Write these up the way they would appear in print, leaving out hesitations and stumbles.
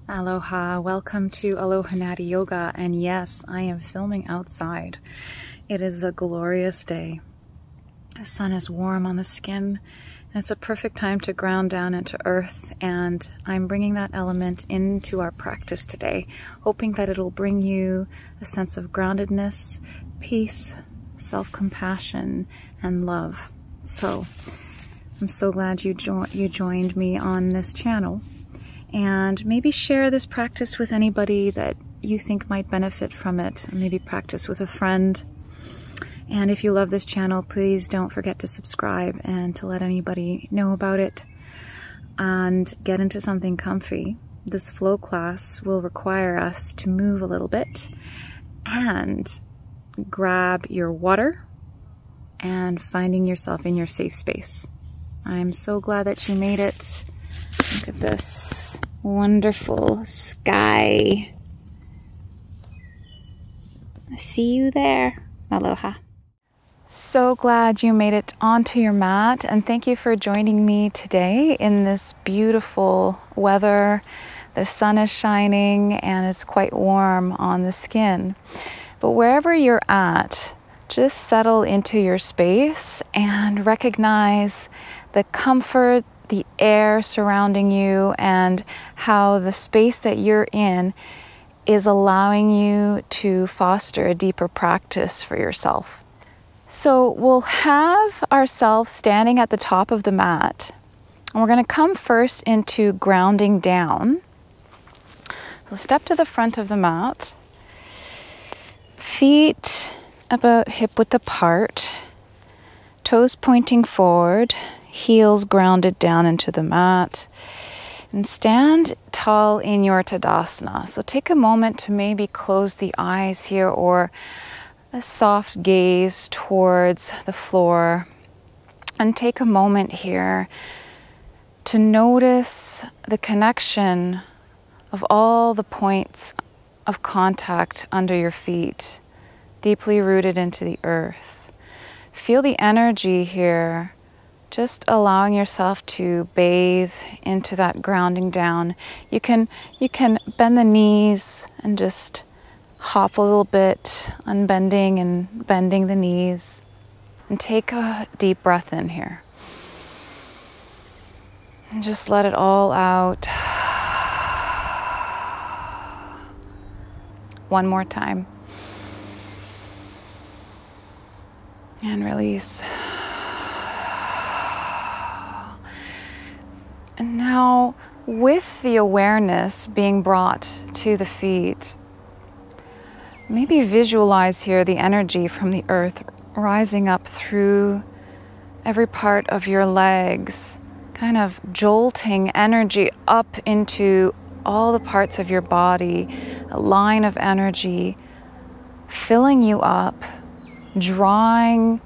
Aloha, welcome to Aloha Nathie Yoga, and yes, I am filming outside. It is a glorious day. The sun is warm on the skin, and it's a perfect time to ground down into earth, and I'm bringing that element into our practice today, hoping that it'll bring you a sense of groundedness, peace, self-compassion, and love. So, I'm so glad you joined me on this channel. And maybe share this practice with anybody that you think might benefit from it. Maybe practice with a friend. And if you love this channel, please don't forget to subscribe and to let anybody know about it. And get into something comfy. This flow class will require us to move a little bit and grab your water and finding yourself in your safe space. I'm so glad that you made it. Look at this wonderful sky. I see you there. Aloha. So glad you made it onto your mat, and thank you for joining me today in this beautiful weather. The sun is shining and it's quite warm on the skin. But wherever you're at, just settle into your space and recognize the comfort, the air surrounding you, and how the space that you're in is allowing you to foster a deeper practice for yourself. So we'll have ourselves standing at the top of the mat, and we're going to come first into grounding down. So step to the front of the mat, feet about hip-width apart, toes pointing forward, heels grounded down into the mat, and stand tall in your Tadasana. So take a moment to maybe close the eyes here, or a soft gaze towards the floor, and take a moment here to notice the connection of all the points of contact under your feet, deeply rooted into the earth. Feel the energy here, just allowing yourself to bathe into that grounding down. You can bend the knees and just hop a little bit, unbending and bending the knees. And take a deep breath in here. And just let it all out. One more time. And release. And now, with the awareness being brought to the feet, maybe visualize here the energy from the earth rising up through every part of your legs, kind of jolting energy up into all the parts of your body, a line of energy filling you up, drawing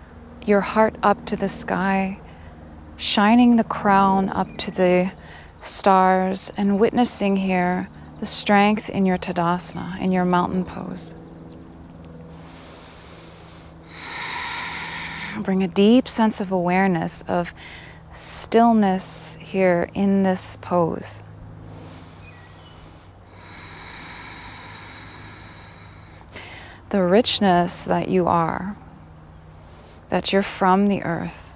your heart up to the sky, shining the crown up to the stars, and witnessing here the strength in your Tadasana, in your mountain pose. Bring a deep sense of awareness, of stillness here in this pose. The richness that you are, that you're from the earth,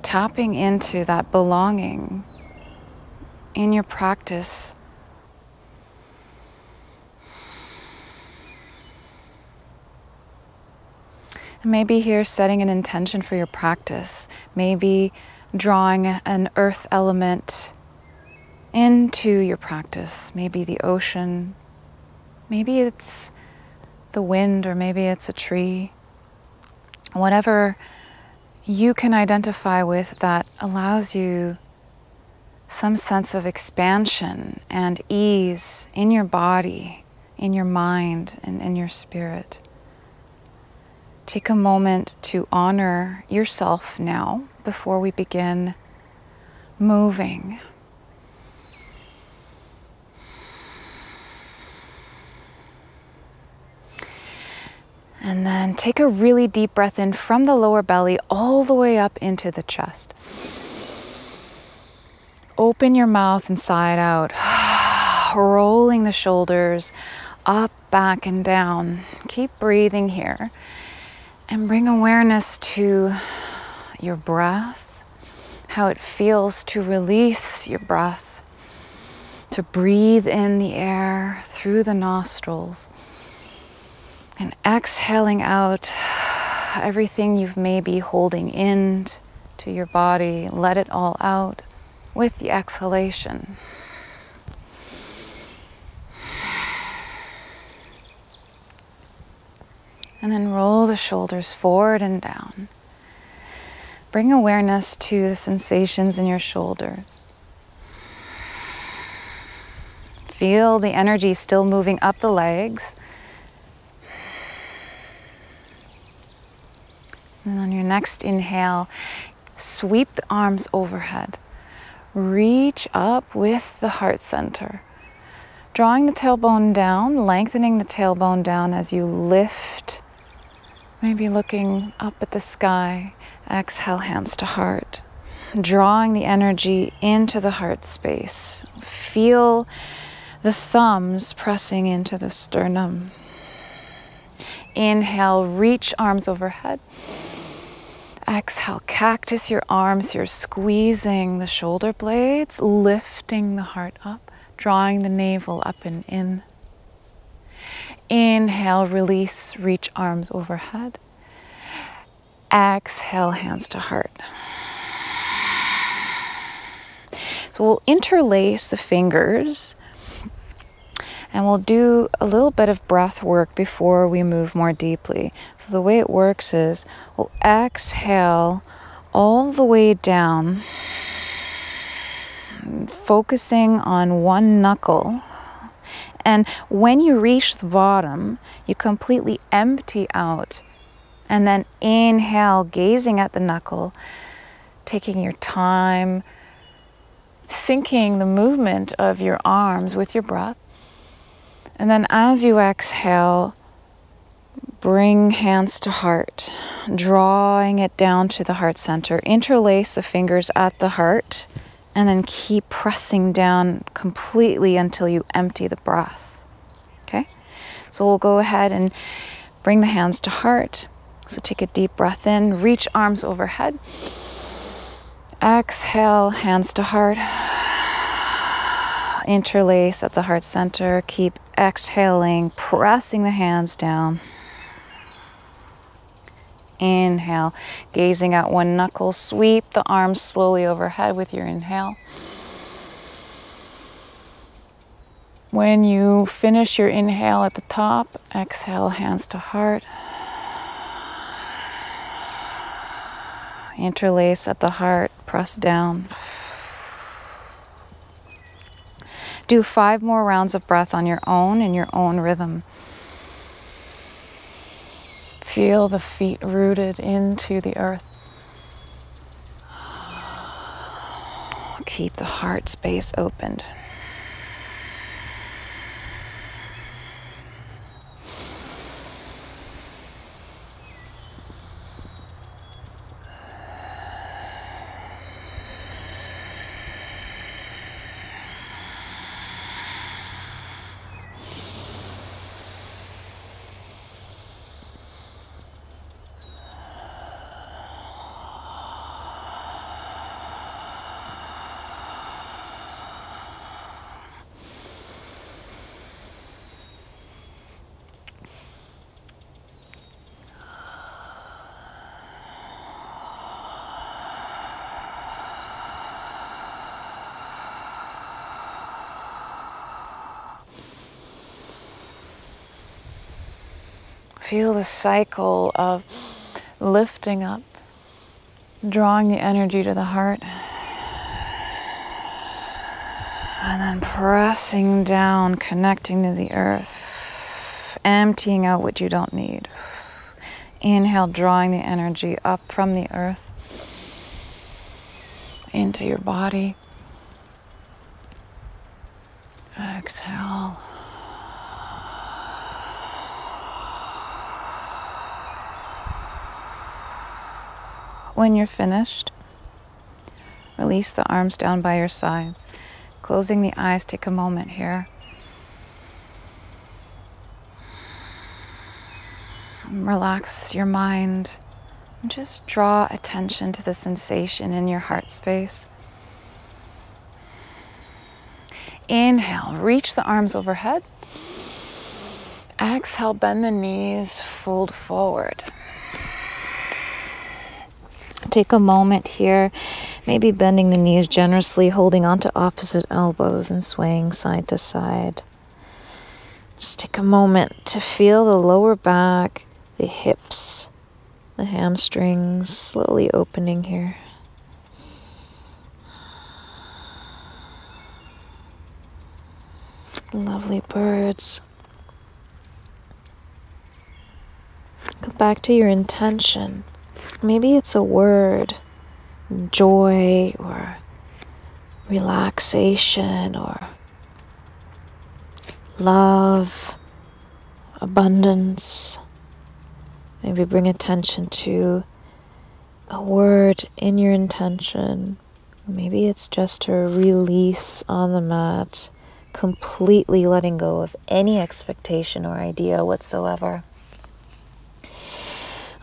tapping into that belonging in your practice. And maybe here setting an intention for your practice, maybe drawing an earth element into your practice, maybe the ocean, maybe it's the wind, or maybe it's a tree. Whatever you can identify with that allows you some sense of expansion and ease in your body, in your mind, and in your spirit. Take a moment to honor yourself now before we begin moving. And then take a really deep breath in from the lower belly all the way up into the chest. Open your mouth and sigh it out. rolling the shoulders up, back, and down. Keep breathing here. And bring awareness to your breath, how it feels to release your breath, to breathe in the air through the nostrils, and exhaling out everything you've maybe holding in to your body. Let it all out with the exhalation. And then roll the shoulders forward and down. Bring awareness to the sensations in your shoulders. Feel the energy still moving up the legs. And on your next inhale, sweep the arms overhead. Reach up with the heart center. Drawing the tailbone down, lengthening the tailbone down as you lift. Maybe looking up at the sky. Exhale, hands to heart. Drawing the energy into the heart space. Feel the thumbs pressing into the sternum. Inhale, reach arms overhead. Exhale, cactus your arms here, squeezing the shoulder blades, lifting the heart up, drawing the navel up and in. Inhale, release, reach arms overhead. Exhale, hands to heart. So we'll interlace the fingers and we'll do a little bit of breath work before we move more deeply. So the way it works is we'll exhale all the way down, focusing on one knuckle. And when you reach the bottom, you completely empty out. And then inhale, gazing at the knuckle, taking your time, syncing the movement of your arms with your breath. And then as you exhale, bring hands to heart, drawing it down to the heart center. Interlace the fingers at the heart. And then keep pressing down completely until you empty the breath. Okay? So we'll go ahead and bring the hands to heart. So take a deep breath in, reach arms overhead. Exhale, hands to heart. Interlace at the heart center. Keep exhaling, pressing the hands down. Inhale, gazing at one knuckle, sweep the arms slowly overhead with your inhale. When you finish your inhale at the top, exhale, hands to heart. Interlace at the heart, press down. Do 5 more rounds of breath on your own in your own rhythm. Feel the feet rooted into the earth. Keep the heart space opened. Feel the cycle of lifting up, drawing the energy to the heart, and then pressing down, connecting to the earth, emptying out what you don't need. Inhale, drawing the energy up from the earth into your body. Exhale. When you're finished, release the arms down by your sides. Closing the eyes, take a moment here. Relax your mind and just draw attention to the sensation in your heart space. Inhale, reach the arms overhead. Exhale, bend the knees, fold forward. Take a moment here, maybe bending the knees generously, holding onto opposite elbows and swaying side to side. Just take a moment to feel the lower back, the hips, the hamstrings slowly opening here. Lovely birds. Go back to your intention. Maybe it's a word, joy or relaxation or love, abundance. Maybe bring attention to a word in your intention. Maybe it's just a release on the mat, completely letting go of any expectation or idea whatsoever.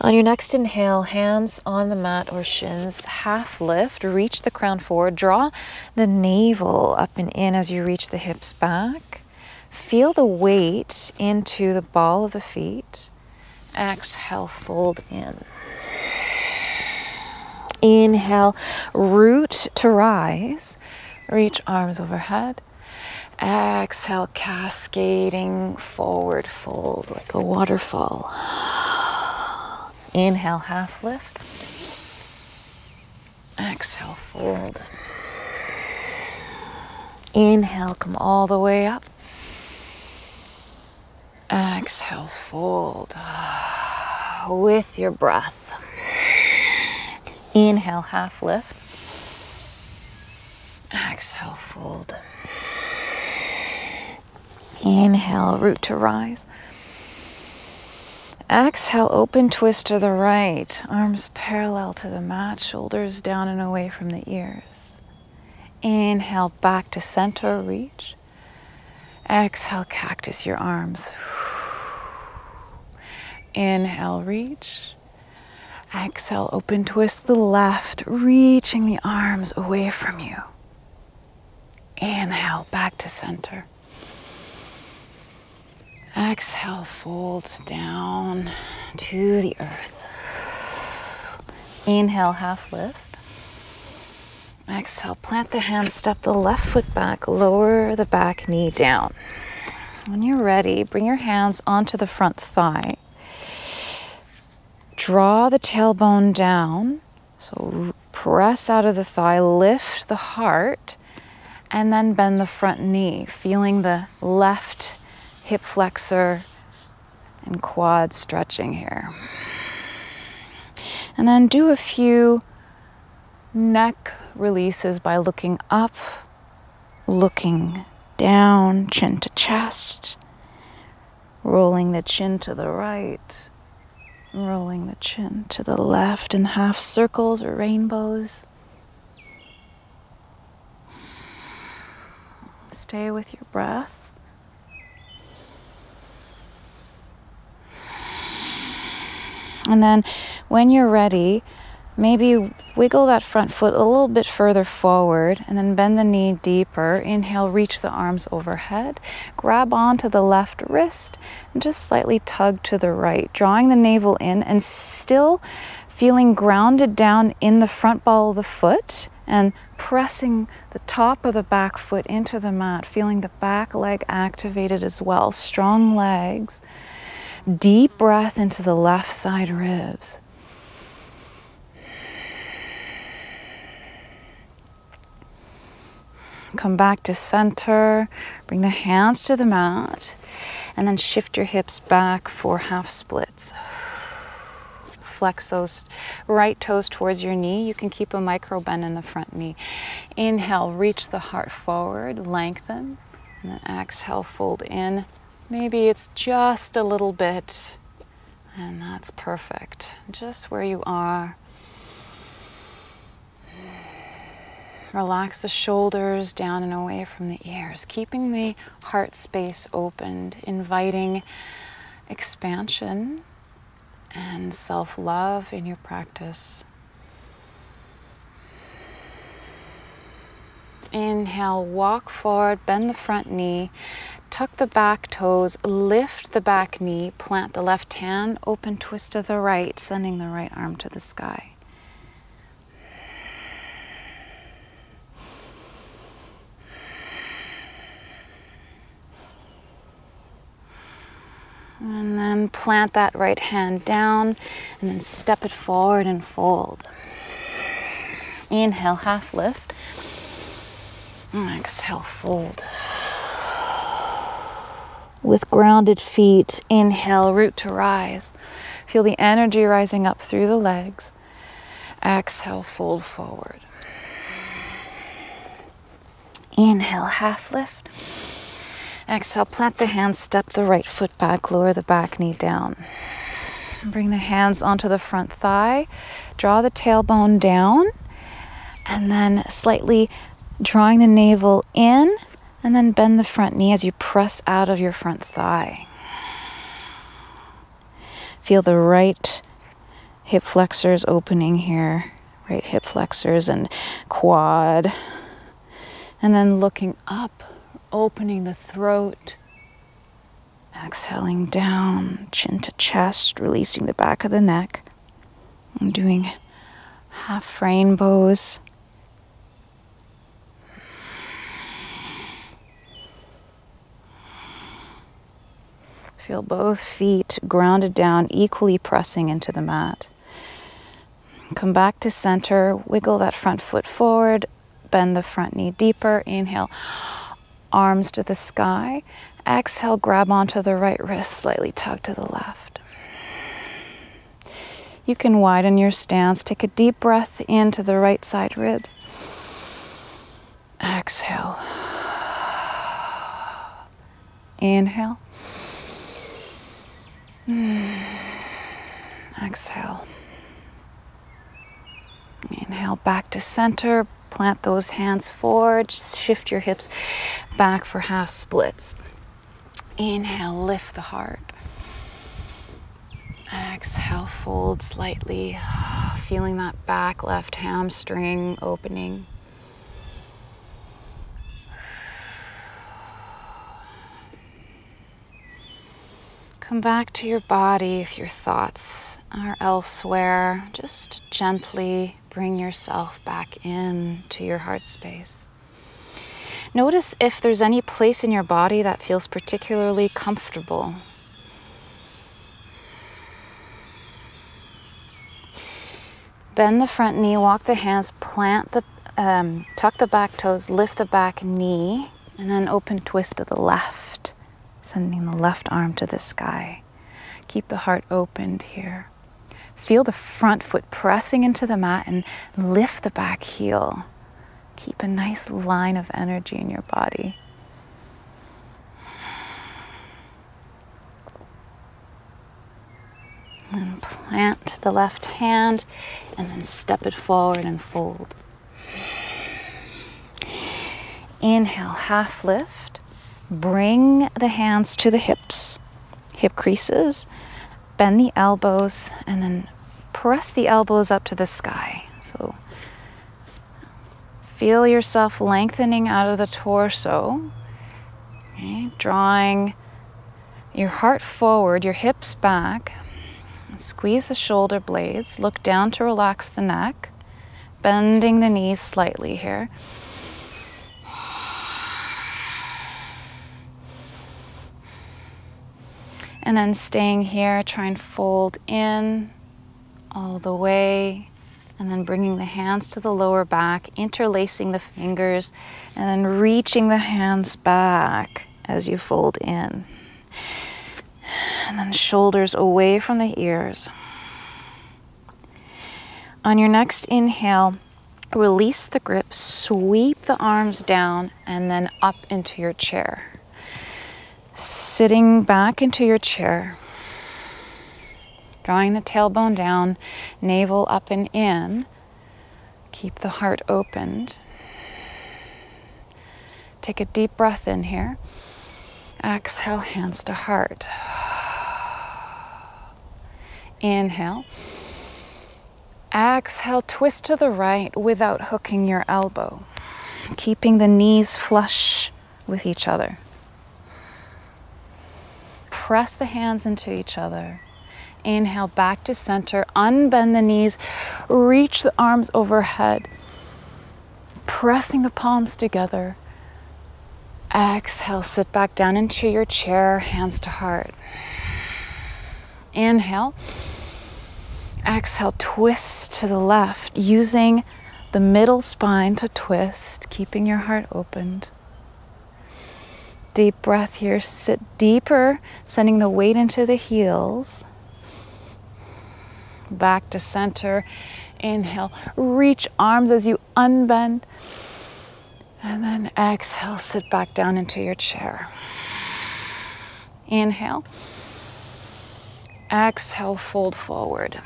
On your next inhale, hands on the mat or shins, half lift, reach the crown forward, draw the navel up and in as you reach the hips back. Feel the weight into the ball of the feet. Exhale, fold in. Inhale, root to rise, reach arms overhead. Exhale, cascading forward fold like a waterfall. Inhale, half lift. Exhale, fold. Inhale, come all the way up. Exhale, fold with your breath. Inhale, half lift. Exhale, fold. Inhale, root to rise. Exhale, open twist to the right. Arms parallel to the mat, shoulders down and away from the ears. Inhale, back to center, reach. Exhale, cactus your arms. Inhale, reach. Exhale, open twist the left, reaching the arms away from you. Inhale, back to center. Exhale, fold down to the earth. Inhale, half lift. Exhale, plant the hands, step the left foot back, lower the back knee down. When you're ready, bring your hands onto the front thigh. Draw the tailbone down, so press out of the thigh, lift the heart, and then bend the front knee, feeling the left hip flexor and quad stretching here. And then do a few neck releases by looking up, looking down, chin to chest, rolling the chin to the right, rolling the chin to the left in half circles or rainbows. Stay with your breath. And then when you're ready, maybe wiggle that front foot a little bit further forward and then bend the knee deeper. Inhale, reach the arms overhead. Grab onto the left wrist and just slightly tug to the right, drawing the navel in and still feeling grounded down in the front ball of the foot and pressing the top of the back foot into the mat, feeling the back leg activated as well. Strong legs. Deep breath into the left side ribs. Come back to center, bring the hands to the mat, and then shift your hips back for half splits. Flex those right toes towards your knee. You can keep a micro bend in the front knee. Inhale, reach the heart forward, lengthen, and then exhale, fold in. Maybe it's just a little bit, and that's perfect. Just where you are. Relax the shoulders down and away from the ears, keeping the heart space opened, inviting expansion and self-love in your practice. Inhale, walk forward, bend the front knee, tuck the back toes, lift the back knee, plant the left hand, open twist to the right, sending the right arm to the sky. And then plant that right hand down and then step it forward and fold. Inhale, half lift. Exhale, fold. With grounded feet, inhale, root to rise. Feel the energy rising up through the legs. Exhale, fold forward. Inhale, half lift. Exhale, plant the hands, step the right foot back, lower the back knee down. Bring the hands onto the front thigh, draw the tailbone down, and then slightly drawing the navel in, and then bend the front knee as you press out of your front thigh. Feel the right hip flexors opening here, right hip flexors and quad. And then looking up, opening the throat, exhaling down, chin to chest, releasing the back of the neck. I'm doing half rainbows. Feel both feet grounded down, equally pressing into the mat. Come back to center, wiggle that front foot forward, bend the front knee deeper. Inhale, arms to the sky. Exhale, grab onto the right wrist, slightly tug to the left. You can widen your stance. Take a deep breath into the right side ribs. Exhale. Inhale. Exhale. Inhale, back to center. Plant those hands forward. Shift your hips back for half splits. Inhale, lift the heart. Exhale, fold slightly. Feeling that back left hamstring opening. Come back to your body if your thoughts are elsewhere. Just gently bring yourself back in to your heart space. Notice if there's any place in your body that feels particularly comfortable. Bend the front knee, walk the hands, tuck the back toes, lift the back knee, and then open twist to the left. Sending the left arm to the sky. Keep the heart opened here. Feel the front foot pressing into the mat and lift the back heel. Keep a nice line of energy in your body. And plant the left hand and then step it forward and fold. Inhale, half lift. Bring the hands to the hips, hip creases, bend the elbows, and then press the elbows up to the sky. So feel yourself lengthening out of the torso, okay? Drawing your heart forward, your hips back. Squeeze the shoulder blades, look down to relax the neck, bending the knees slightly here. And then staying here, try and fold in all the way, and then bringing the hands to the lower back, interlacing the fingers, and then reaching the hands back as you fold in. And then shoulders away from the ears. On your next inhale, release the grip, sweep the arms down, and then up into your chair. Sitting back into your chair, drawing the tailbone down, navel up and in. Keep the heart opened. Take a deep breath in here. Exhale, hands to heart. Inhale. Exhale, twist to the right without hooking your elbow, keeping the knees flush with each other. Press the hands into each other. Inhale, back to center, unbend the knees, reach the arms overhead, pressing the palms together. Exhale, sit back down into your chair, hands to heart. Inhale. Exhale, twist to the left, using the middle spine to twist, keeping your heart opened. Deep breath here, sit deeper, sending the weight into the heels. Back to center. Inhale, reach arms as you unbend. And then exhale, sit back down into your chair. Inhale. Exhale, fold forward.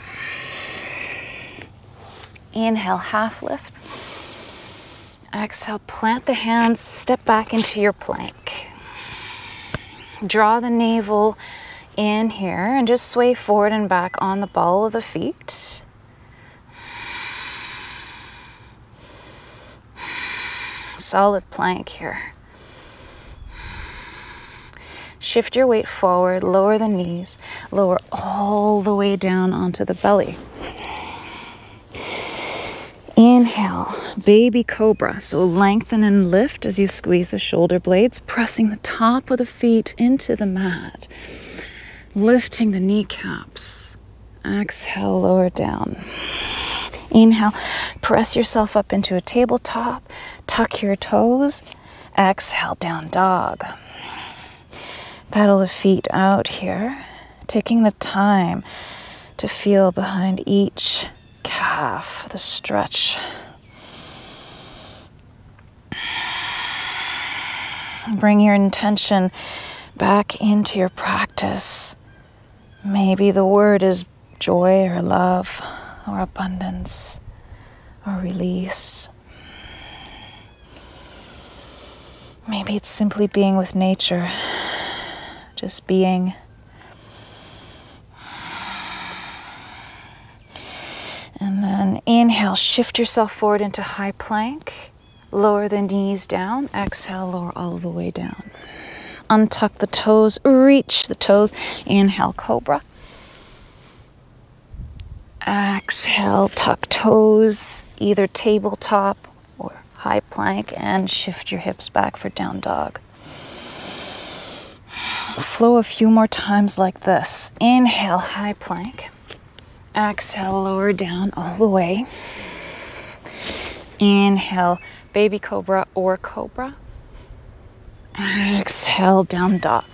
Inhale, half lift. Exhale, plant the hands, step back into your plank. Draw the navel in here and just sway forward and back on the ball of the feet. Solid plank here. Shift your weight forward, lower the knees, lower all the way down onto the belly. Inhale, baby cobra. So lengthen and lift as you squeeze the shoulder blades, pressing the top of the feet into the mat, lifting the kneecaps. Exhale, lower down. Inhale, press yourself up into a tabletop, tuck your toes. Exhale, down dog. Pedal the feet out here, taking the time to feel behind each calf, the stretch. Bring your intention back into your practice. Maybe the word is joy or love or abundance or release. Maybe it's simply being with nature. Just being. And then inhale, shift yourself forward into high plank. Lower the knees down. Exhale, lower all the way down. Untuck the toes, reach the toes. Inhale, cobra. Exhale, tuck toes, either tabletop or high plank, and shift your hips back for down dog. Flow a few more times like this. Inhale, high plank. Exhale, lower down all the way. Inhale, baby cobra or cobra. Exhale, down dog.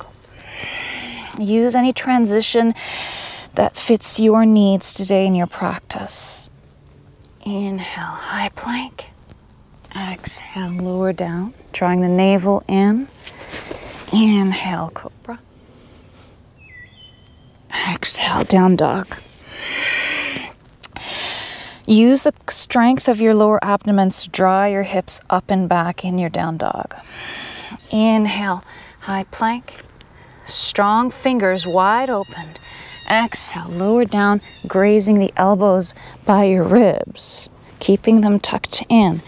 Use any transition that fits your needs today in your practice. Inhale, high plank. Exhale, lower down, drawing the navel in. Inhale, cobra. Exhale, down dog. Use the strength of your lower abdomen to draw your hips up and back in your down dog. Inhale, high plank. Strong fingers wide open. Exhale, lower down, grazing the elbows by your ribs, keeping them tucked in.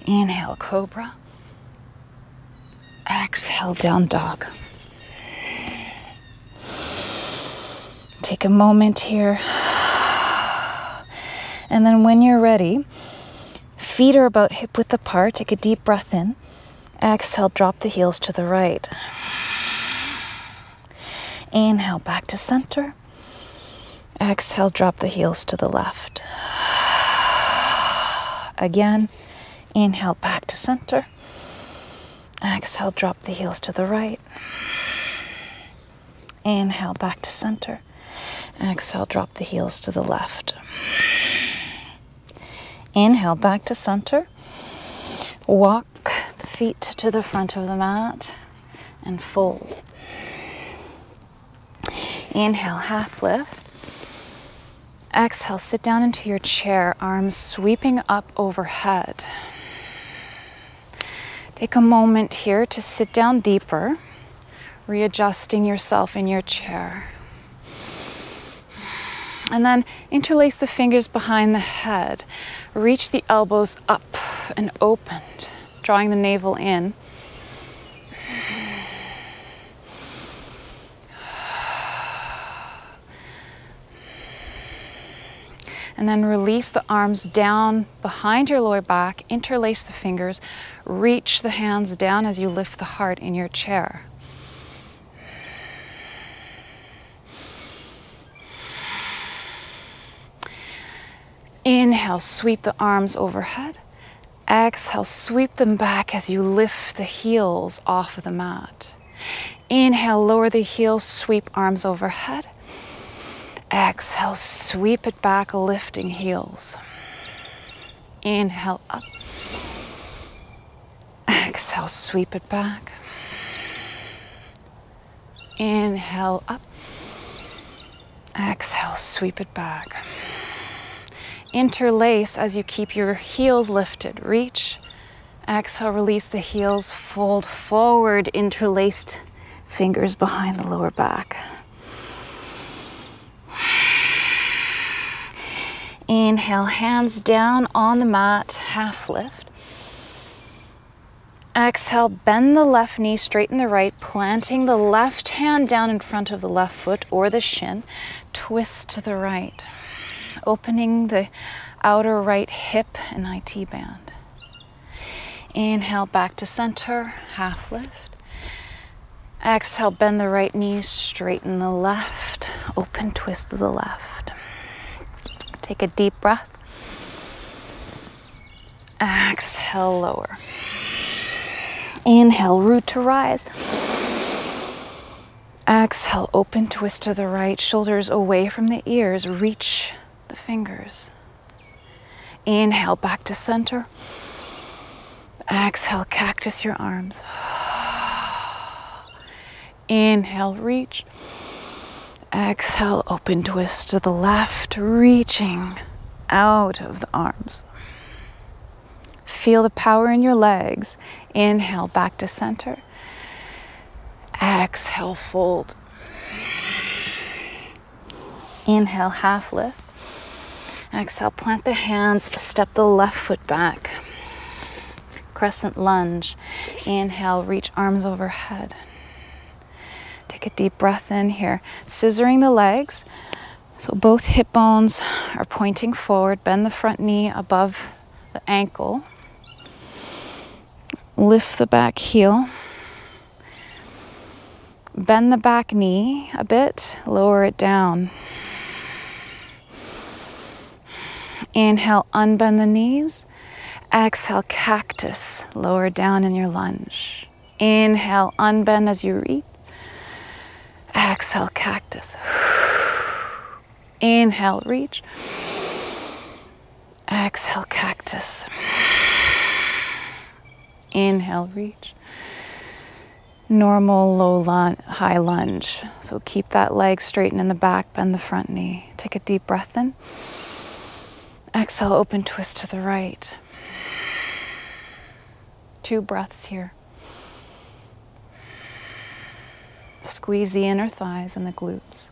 Inhale, cobra. Exhale, down dog. Take a moment here. And then when you're ready, feet are about hip width apart. Take a deep breath in. Exhale, drop the heels to the right. Inhale, back to center. Exhale, drop the heels to the left. Again, inhale, back to center. Exhale, drop the heels to the right. Inhale, back to center. Exhale, drop the heels to the left. Inhale, back to center. Walk the feet to the front of the mat and fold. Inhale, half lift. Exhale, sit down into your chair, arms sweeping up overhead. Take a moment here to sit down deeper, readjusting yourself in your chair. And then interlace the fingers behind the head. Reach the elbows up and open, drawing the navel in. And then release the arms down behind your lower back, interlace the fingers, reach the hands down as you lift the heart in your chair. Inhale, sweep the arms overhead. Exhale, sweep them back as you lift the heels off of the mat. Inhale, lower the heels, sweep arms overhead. Exhale, sweep it back, lifting heels. Inhale, up. Exhale, sweep it back. Inhale, up. Exhale, sweep it back. Interlace as you keep your heels lifted. Reach. Exhale, release the heels, fold forward, interlaced fingers behind the lower back. Inhale, hands down on the mat, half lift. Exhale, bend the left knee, straighten the right, planting the left hand down in front of the left foot or the shin. Twist to the right, opening the outer right hip and IT band. Inhale, back to center, half lift. Exhale, bend the right knee, straighten the left, open, twist to the left. Take a deep breath. Exhale, lower. Inhale, root to rise. Exhale, open, twist to the right, shoulders away from the ears, reach the fingers. Inhale, back to center. Exhale, cactus your arms. Inhale, reach. Exhale, open, twist to the left, reaching out of the arms. Feel the power in your legs. Inhale, back to center. Exhale, fold. Inhale, half lift. Exhale, plant the hands, step the left foot back. Crescent lunge. Inhale, reach arms overhead. Take a deep breath in here. Scissoring the legs. So both hip bones are pointing forward. Bend the front knee above the ankle. Lift the back heel. Bend the back knee a bit. Lower it down. Inhale, unbend the knees. Exhale, cactus. Lower down in your lunge. Inhale, unbend as you reach. Exhale, cactus. Inhale, reach. Exhale, cactus. Inhale, reach. Normal low lunge, high lunge. So keep that leg straighten in the back, bend the front knee. Take a deep breath in. Exhale, open, twist to the right. 2 breaths here. Squeeze the inner thighs and the glutes.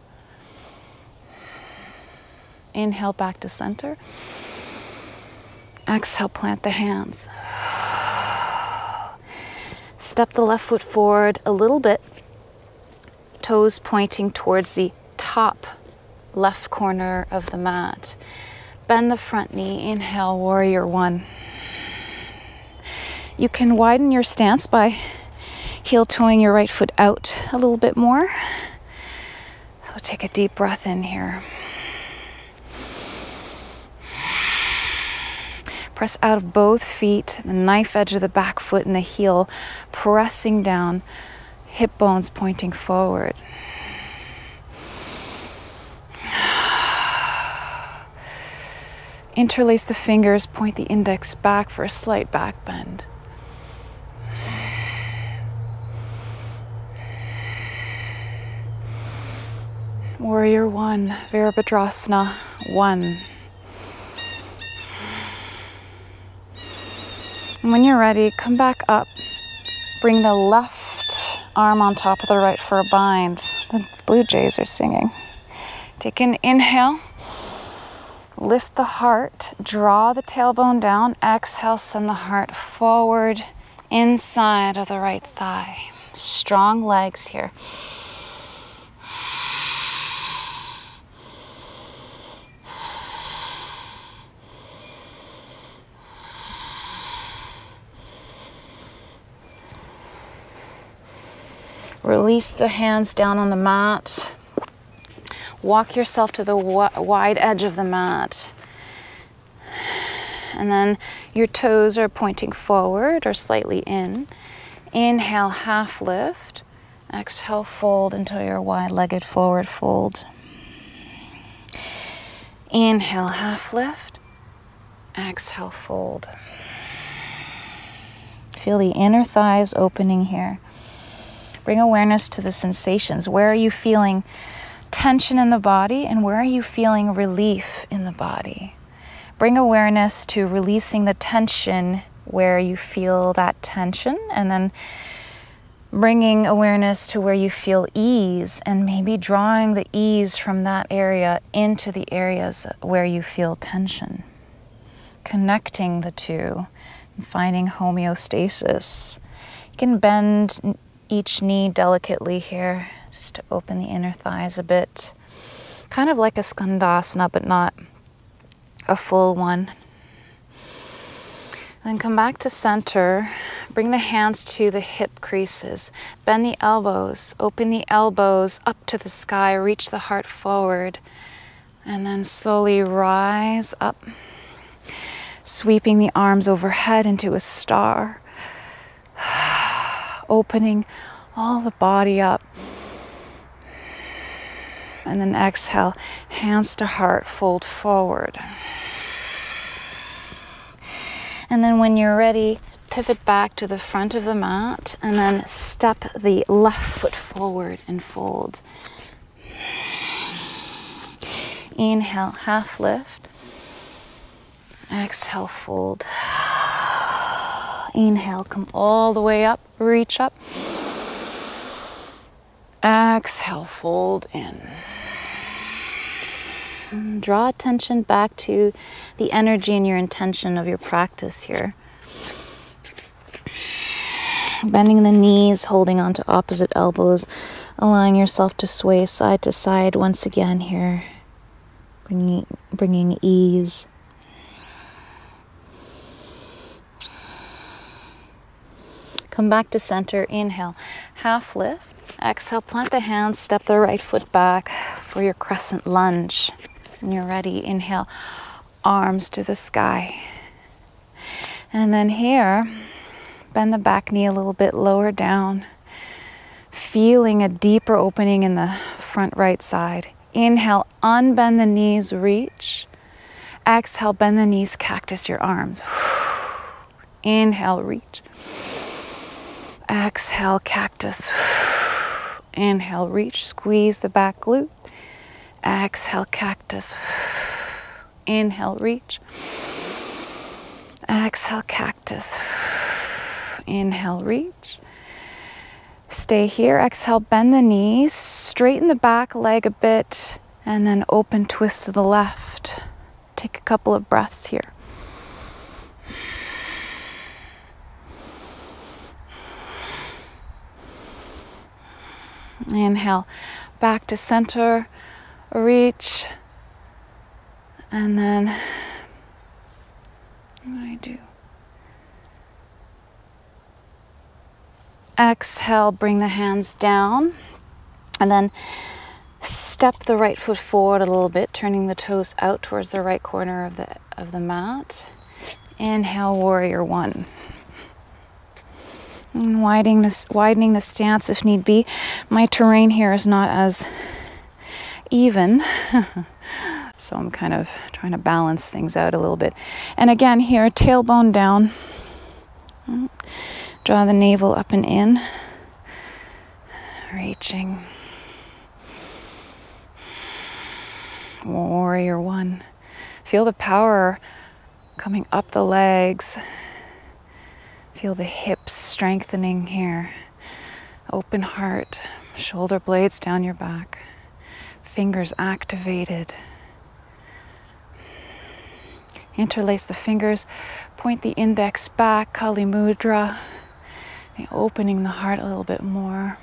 Inhale, back to center. Exhale, plant the hands. Step the left foot forward a little bit. Toes pointing towards the top left corner of the mat. Bend the front knee. Inhale, warrior one. You can widen your stance by heel toeing your right foot out a little bit more. So take a deep breath in here. Press out of both feet, the knife edge of the back foot and the heel pressing down, hip bones pointing forward. Interlace the fingers, point the index back for a slight back bend. Warrior one, Virabhadrasana 1. And when you're ready, come back up. Bring the left arm on top of the right for a bind. The blue jays are singing. Take an inhale. Lift the heart, draw the tailbone down. Exhale, send the heart forward inside of the right thigh. Strong legs here. Release the hands down on the mat. Walk yourself to the wide edge of the mat. And then your toes are pointing forward or slightly in. Inhale, half lift. Exhale, fold into your wide-legged forward fold. Inhale, half lift. Exhale, fold. Feel the inner thighs opening here. Bring awareness to the sensations. Where are you feeling tension in the body and where are you feeling relief in the body? Bring awareness to releasing the tension where you feel that tension, and then bringing awareness to where you feel ease and maybe drawing the ease from that area into the areas where you feel tension. Connecting the two and finding homeostasis. You can bend each knee delicately here, just to open the inner thighs a bit. Kind of like a Skandasana, but not a full one. Then come back to center. Bring the hands to the hip creases. Bend the elbows. Open the elbows up to the sky. Reach the heart forward. And then slowly rise up. Sweeping the arms overhead into a star. Opening all the body up. And then exhale, hands to heart, fold forward. And then when you're ready, pivot back to the front of the mat and then step the left foot forward and fold. Inhale, half lift. Exhale, fold. Inhale, come all the way up, reach up. Exhale, fold in. And draw attention back to the energy and your intention of your practice here. Bending the knees, holding onto opposite elbows, allowing yourself to sway side to side once again here, bringing ease. Come back to center, inhale, half lift. Exhale, plant the hands, step the right foot back for your crescent lunge. When you're ready, inhale, arms to the sky. And then here, bend the back knee a little bit lower down, feeling a deeper opening in the front right side. Inhale, unbend the knees, reach. Exhale, bend the knees, cactus your arms. Inhale, reach. Exhale, cactus. Inhale, reach, squeeze the back glute. Exhale, cactus. Inhale, reach. Exhale, cactus. Inhale, reach. Stay here. Exhale, bend the knees, straighten the back leg a bit, and then open twist to the left. Take a couple of breaths here. Inhale, back to center, reach, and then what do I do? Exhale, bring the hands down, and then step the right foot forward a little bit, turning the toes out towards the right corner of the mat. Inhale, warrior one. And widening the stance if need be. My terrain here is not as even, so I'm kind of trying to balance things out a little bit. And again here, tailbone down. Draw the navel up and in. Reaching. Warrior one. Feel the power coming up the legs. Feel the hips strengthening here. Open heart, shoulder blades down your back. Fingers activated. Interlace the fingers, point the index back, Kali Mudra, opening the heart a little bit more.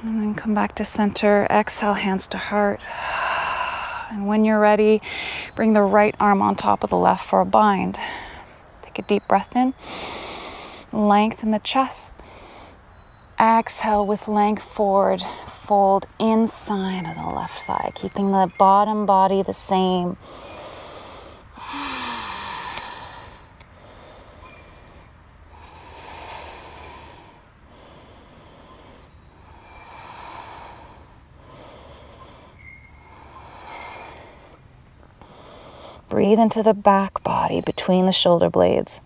And then come back to center, exhale, hands to heart. And when you're ready, bring the right arm on top of the left for a bind. Take a deep breath in, lengthen the chest. Exhale with length forward, fold inside of the left thigh, keeping the bottom body the same. Breathe into the back body between the shoulder blades.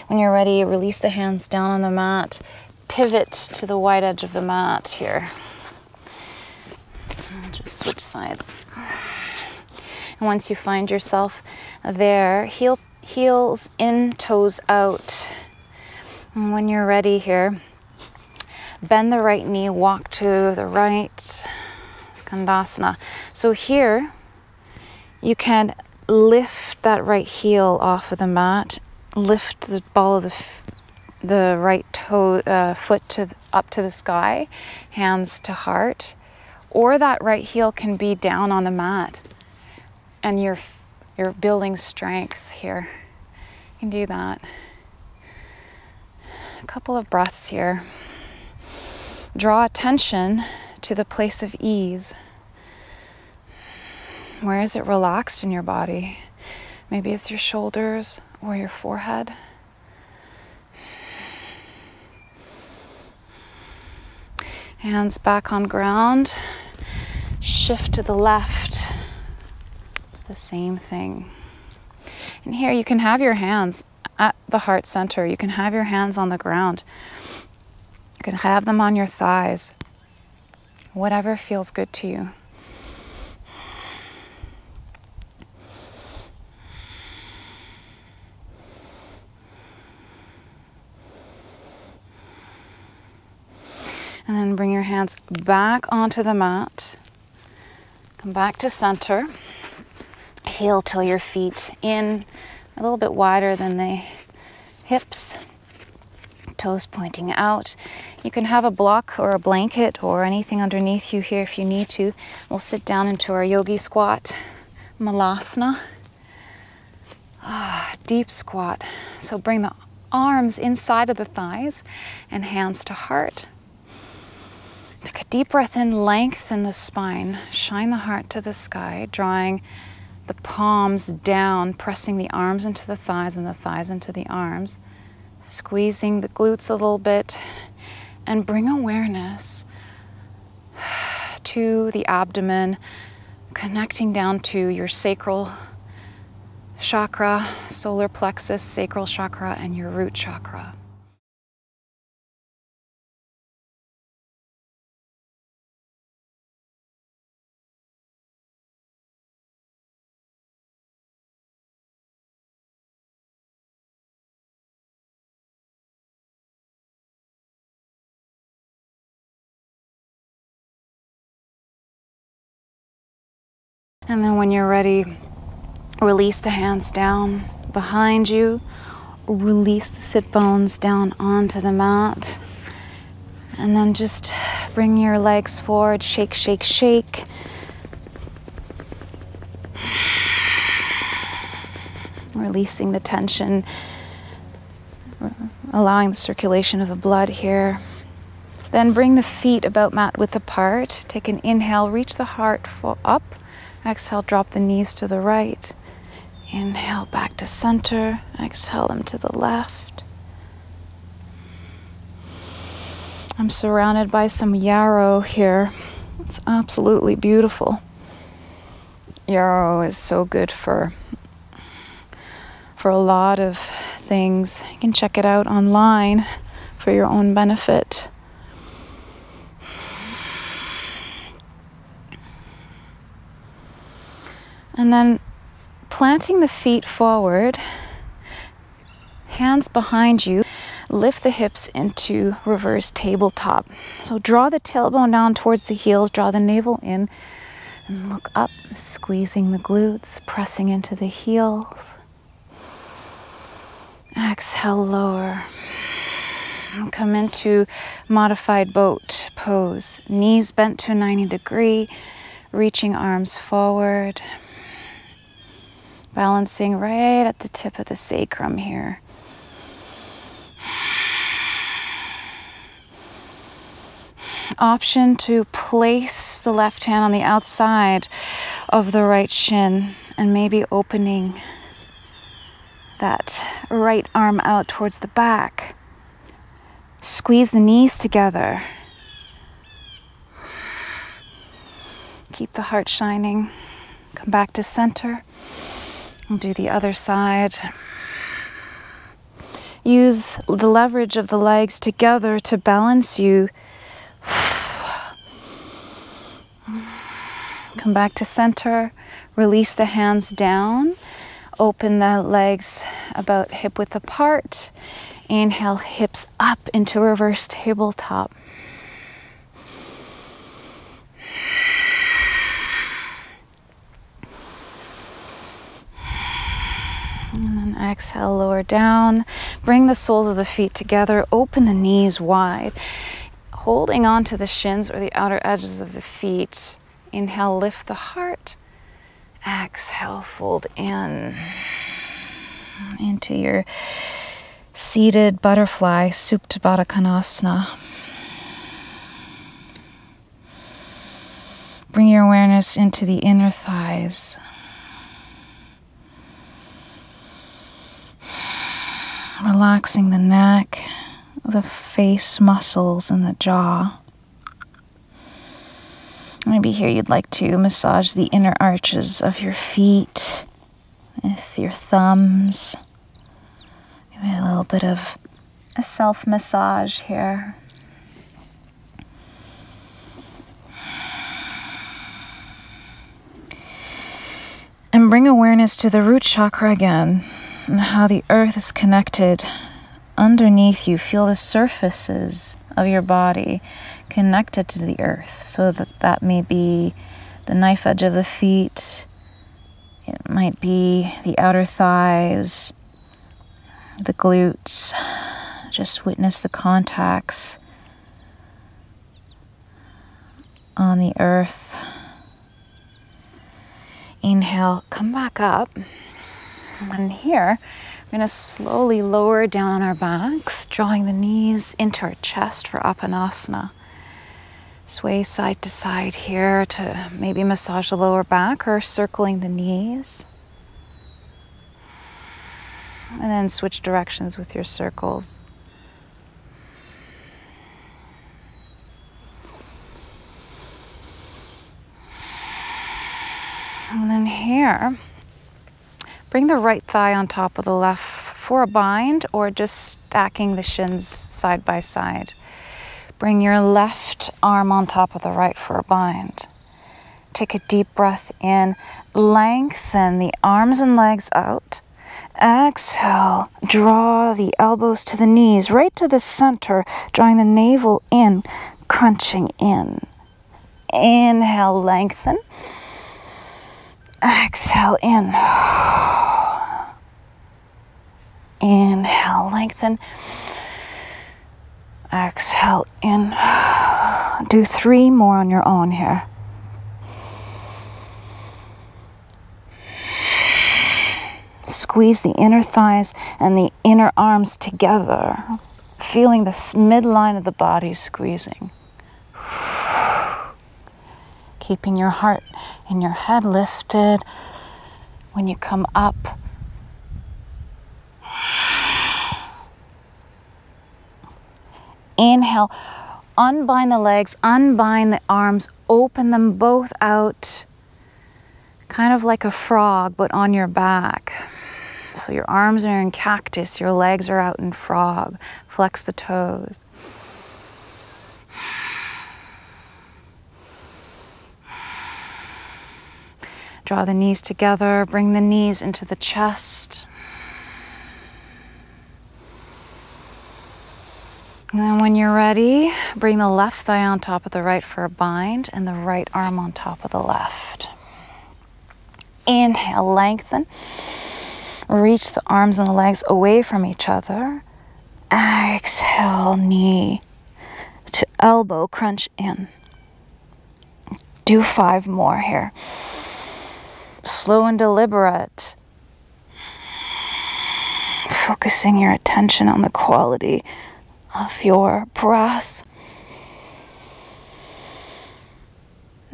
When you're ready, release the hands down on the mat. Pivot to the wide edge of the mat here. I'll just switch sides. And once you find yourself there, heels in, toes out. And when you're ready here, bend the right knee, walk to the right. Skandasana. So here, you can lift that right heel off of the mat, lift the ball of the right toe, foot up to the sky, hands to heart, or that right heel can be down on the mat, and you're building strength here. You can do that. A couple of breaths here. Draw attention to the place of ease. Where is it relaxed in your body? Maybe it's your shoulders or your forehead. Hands back on ground. Shift to the left. The same thing. And here you can have your hands at the heart center. You can have your hands on the ground. You can have them on your thighs. Whatever feels good to you. And then bring your hands back onto the mat. Come back to center. Heel till your feet in a little bit wider than the hips. Toes pointing out. You can have a block or a blanket or anything underneath you here if you need to. We'll sit down into our yogi squat, Malasana. Deep squat. So bring the arms inside of the thighs and hands to heart. Take a deep breath in, lengthen the spine, shine the heart to the sky, drawing the palms down, pressing the arms into the thighs and the thighs into the arms. Squeezing the glutes a little bit, and bring awareness to the abdomen, connecting down to your sacral chakra, solar plexus, sacral chakra, and your root chakra. And then when you're ready, release the hands down behind you. Release the sit bones down onto the mat. And then just bring your legs forward. Shake, shake, shake. Releasing the tension. Allowing the circulation of the blood here. Then bring the feet about mat width apart. Take an inhale, reach the heart up. Exhale, drop the knees to the right. Inhale back to center. Exhale them to the left. I'm surrounded by some yarrow here. It's absolutely beautiful. Yarrow is so good for a lot of things. You can check it out online for your own benefit. And then planting the feet forward, hands behind you, lift the hips into reverse tabletop. So draw the tailbone down towards the heels, draw the navel in, and look up, squeezing the glutes, pressing into the heels. Exhale, lower. And come into modified boat pose. Knees bent to a 90 degree, reaching arms forward. Balancing right at the tip of the sacrum here. Option to place the left hand on the outside of the right shin and maybe opening that right arm out towards the back. Squeeze the knees together. Keep the heart shining. Come back to center. And do the other side. Use the leverage of the legs together to balance you. Come back to center. Release the hands down. Open the legs about hip width apart. Inhale, hips up into reverse tabletop. And then exhale, lower down. Bring the soles of the feet together. Open the knees wide. Holding on to the shins or the outer edges of the feet. Inhale, lift the heart. Exhale, fold in into your seated butterfly, Supta Baddha Konasana. Bring your awareness into the inner thighs. Relaxing the neck, the face muscles, and the jaw. Maybe here you'd like to massage the inner arches of your feet with your thumbs. Give me a little bit of a self-massage here. And bring awareness to the root chakra again, and how the earth is connected underneath you. Feel the surfaces of your body connected to the earth. So that may be the knife edge of the feet. It might be the outer thighs, the glutes. Just witness the contacts on the earth. Inhale, come back up. And here, we're going to slowly lower down on our backs, drawing the knees into our chest for Apanasana. Sway side to side here to maybe massage the lower back or circling the knees. And then switch directions with your circles. And then here, bring the right thigh on top of the left for a bind, or just stacking the shins side by side. Bring your left arm on top of the right for a bind. Take a deep breath in. Lengthen the arms and legs out. Exhale. Draw the elbows to the knees, right to the center, drawing the navel in, crunching in. Inhale, lengthen. Exhale, in. Inhale, lengthen. Exhale, in. Do 3 more on your own here. Squeeze the inner thighs and the inner arms together, feeling the midline of the body squeezing. Keeping your heart and your head lifted when you come up. Inhale, unbind the legs, unbind the arms, open them both out, kind of like a frog, but on your back. So your arms are in cactus, your legs are out in frog. Flex the toes. Draw the knees together, bring the knees into the chest. And then when you're ready, bring the left thigh on top of the right for a bind and the right arm on top of the left. Inhale, lengthen. Reach the arms and the legs away from each other. Exhale, knee to elbow, crunch in. Do 5 more here. Slow and deliberate. Focusing your attention on the quality of your breath.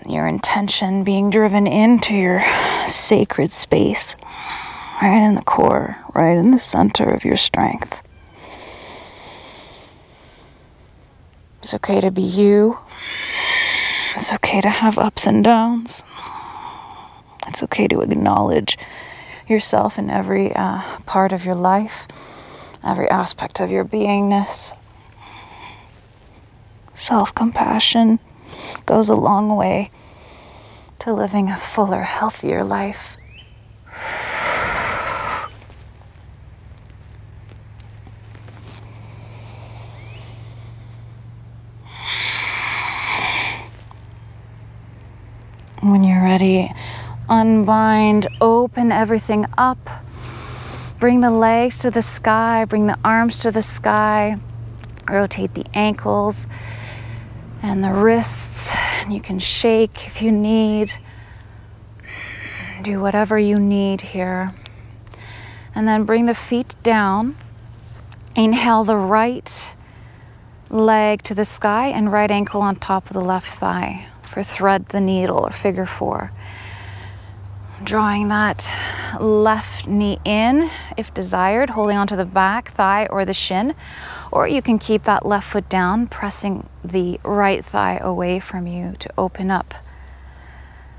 Your intention being driven into your sacred space, right in the core, right in the center of your strength. It's okay to be you. It's okay to have ups and downs. It's okay to acknowledge yourself in every part of your life, every aspect of your beingness. Self-compassion goes a long way to living a fuller, healthier life. When you're ready, unbind, open everything up. Bring the legs to the sky, bring the arms to the sky. Rotate the ankles and the wrists. You can shake if you need. Do whatever you need here. And then bring the feet down. Inhale the right leg to the sky and right ankle on top of the left thigh for thread the needle or figure 4. Drawing that left knee in if desired, holding onto the back thigh or the shin, or you can keep that left foot down, pressing the right thigh away from you to open up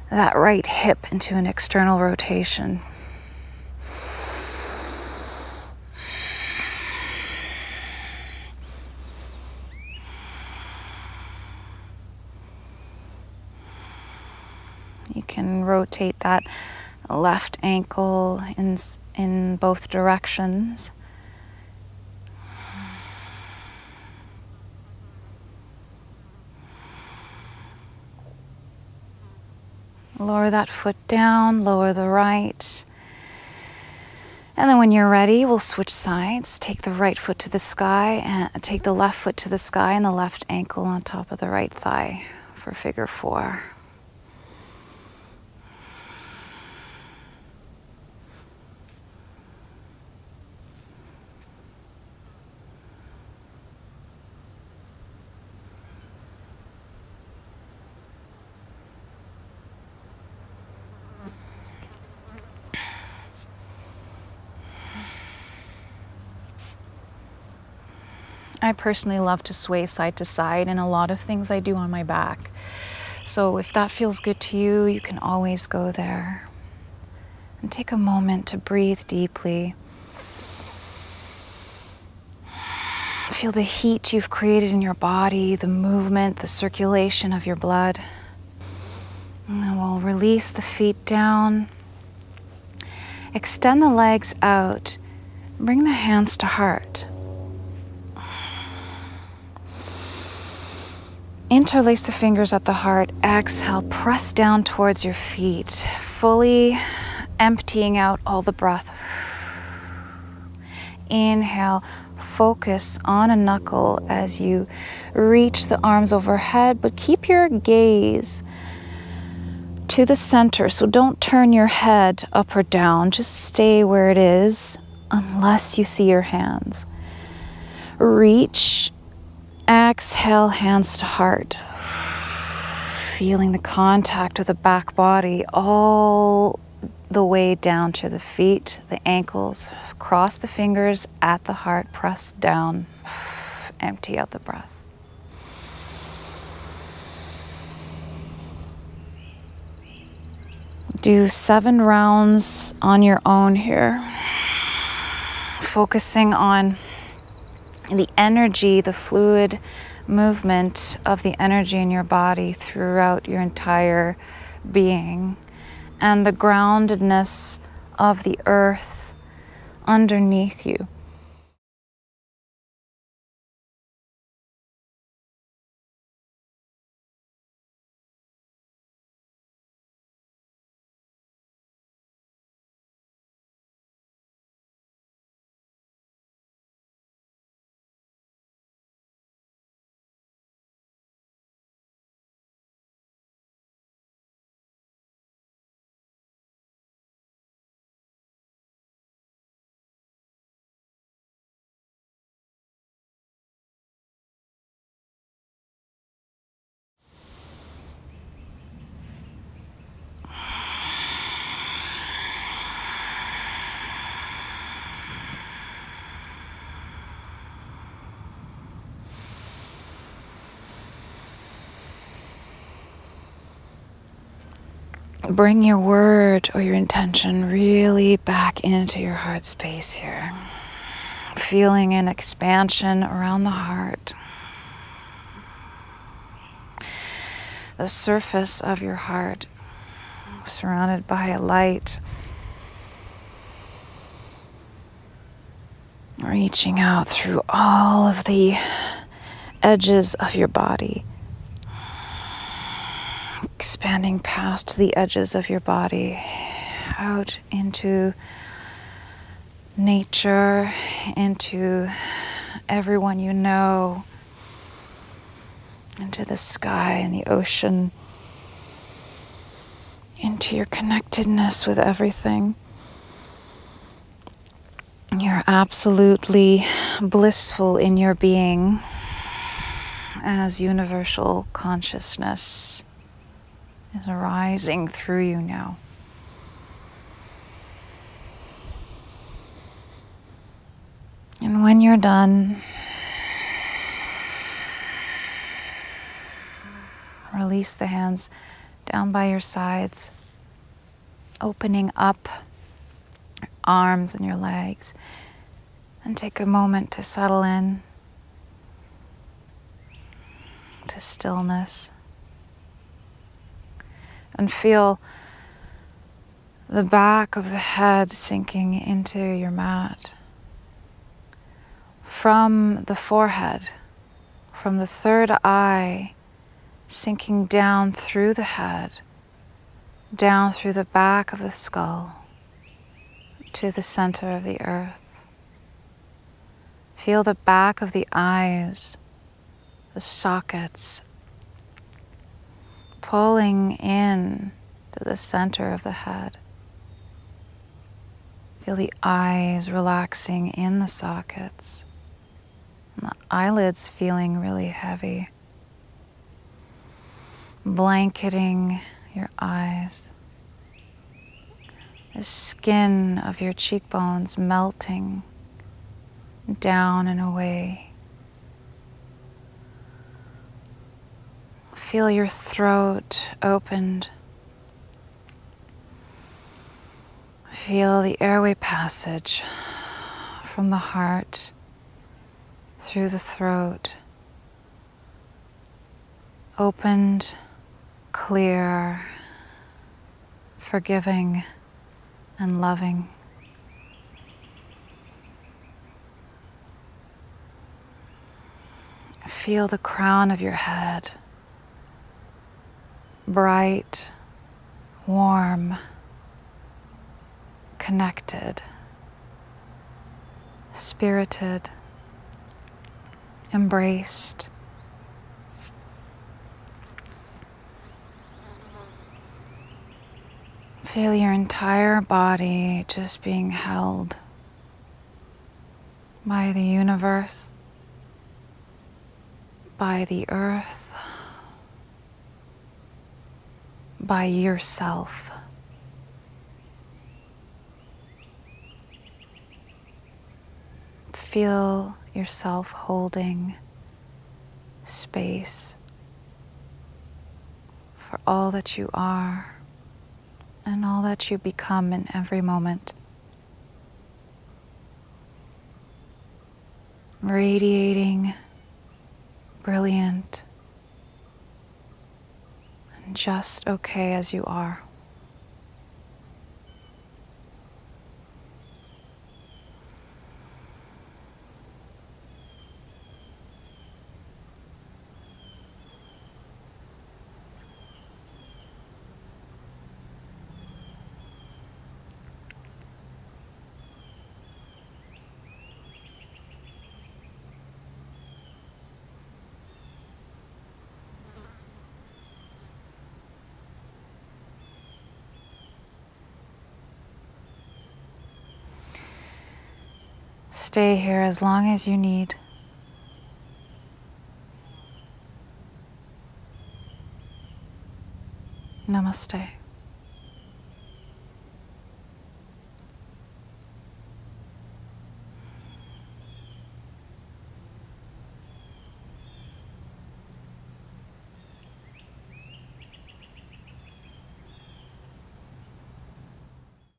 that right hip into an external rotation. You can rotate that left ankle in both directions. Lower that foot down, lower the right. And then when you're ready, we'll switch sides. Take the right foot to the sky and take the left foot to the sky and the left ankle on top of the right thigh for figure 4. I personally love to sway side to side, and a lot of things I do on my back. So if that feels good to you, you can always go there. And take a moment to breathe deeply. Feel the heat you've created in your body, the movement, the circulation of your blood. And then we'll release the feet down. Extend the legs out. Bring the hands to heart. Interlace the fingers at the heart. Exhale, press down towards your feet, fully emptying out all the breath. Inhale, focus on a knuckle as you reach the arms overhead, but keep your gaze to the center. So don't turn your head up or down. Just stay where it is unless you see your hands. Reach. Exhale, hands to heart. Feeling the contact of the back body all the way down to the feet, the ankles. Cross the fingers at the heart, press down. Empty out the breath. Do 7 rounds on your own here. Focusing on the energy, the fluid movement of the energy in your body throughout your entire being, and the groundedness of the earth underneath you. bring your word or your intention really back into your heart space here. Feeling an expansion around the heart. The surface of your heart surrounded by a light. Reaching out through all of the edges of your body. Expanding past the edges of your body, out into nature, into everyone you know, into the sky and the ocean, into your connectedness with everything. You're absolutely blissful in your being as universal consciousness is arising through you now. And when you're done, release the hands down by your sides, opening up your arms and your legs, and take a moment to settle in to stillness. And feel the back of the head sinking into your mat. From the forehead, from the third eye, sinking down through the head, down through the back of the skull, to the center of the earth. Feel the back of the eyes, the sockets, pulling in to the center of the head. Feel the eyes relaxing in the sockets, and the eyelids feeling really heavy, blanketing your eyes. The skin of your cheekbones melting down and away. Feel your throat opened. Feel the airway passage from the heart through the throat. Opened, clear, forgiving, and loving. Feel the crown of your head. Bright, warm, connected, spirited, embraced. Feel your entire body just being held by the universe, by the earth, by yourself. Feel yourself holding space for all that you are and all that you become in every moment. Radiating, brilliant, and just okay as you are. Stay here as long as you need. Namaste.